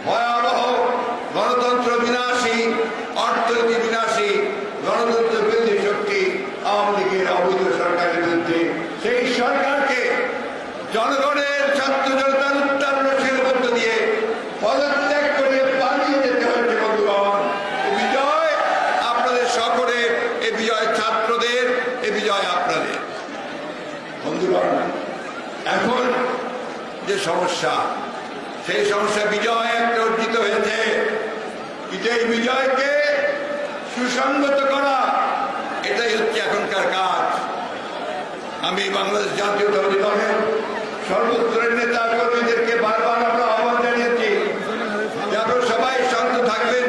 ভয়াবহ গণতন্ত্র বিনাশী, অর্থনীতি বিনাশী, গণতন্ত্র বিরোধী শক্তি আওয়ামী লীগের অবৈধ সরকারের বিরুদ্ধে সেই সরকারকে জনগণের ছাত্র জনতার উত্তারণশীল মধ্য দিয়ে পদত্যাগ করে পালিয়ে যেতে হয়েছে। বন্ধুগণ, এ বিজয় আপনাদের সকলের, এ বিজয় ছাত্রদের, এ বিজয় আপনাদের। বন্ধুগণ, এখন যে সমস্যা, সেই সমস্যা বিজয় একটা অর্জিত হয়েছে, কিন্তু এই বিজয়কে সুসংগত করা, এটাই হচ্ছে এখনকার কাজ। আমি বাংলাদেশ জাতীয়তাবাদী দলের সর্বস্তরের নেতা কর্মীদেরকে বারবার আমরা আহ্বান জানিয়েছি যে আপনারা সবাই শান্ত থাকবেন।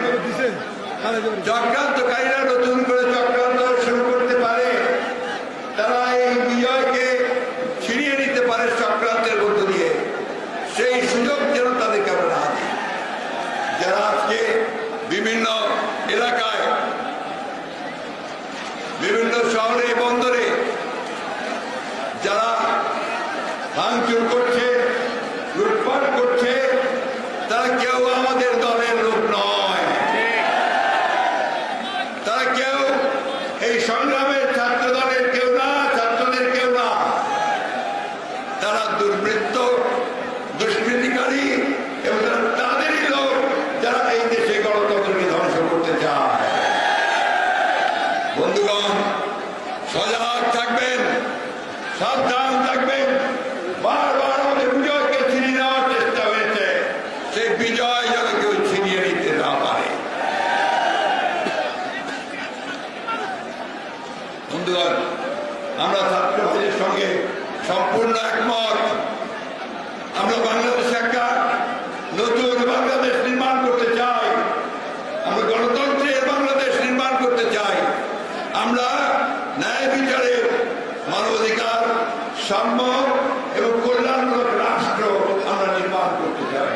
চক্রান্তকারীরা নতুন করে চক্রান্ত শুরু করতে পারে, তারা এই বিজয়কে ছিনিয়ে নিতে পারে চক্রান্তের মধ্য দিয়ে। সেই সুযোগ যেন তাদেরকে আমরা না দিই। যারা আজকে বিভিন্ন এলাকায়, বিভিন্ন শহরে বন্দরে যারা ভাঙচুর করছে, লুটপাট করছে, তারা কেউ আমাদের দলের লোক নয়। তারা কেউ এই সংগ্রামের ছাত্র দলের কেউ না, ছাত্রদের কেউ না। তারা দুর্বৃত্ত, দুষ্কৃতিকারী এবং তাদেরই লোক যারা এই দেশে গণতন্ত্রকে ধ্বংস করতে চায়। বন্ধুগণ, সজাগ থাকবেন, সাবধান থাকবেন। বারবার আমাদের বিজয়কে ছিনিয়ে নেওয়ার চেষ্টা হয়েছে, সেই বিজয় যেন কেউ ছিনিয়ে নিতে না পারে। বন্ধুগণ, আমরা ছাত্র ভাইদের সঙ্গে সম্পূর্ণ একমত। আমরা বাংলাদেশে একটা নতুন বাংলাদেশ নির্মাণ করতে চাই। আমরা গণতন্ত্রের বাংলাদেশ নির্মাণ করতে চাই। আমরা ন্যায় বিচারের, মানবাধিকার, সাম্য এবং কল্যাণমূলক রাষ্ট্র আমরা নির্মাণ করতে চাই।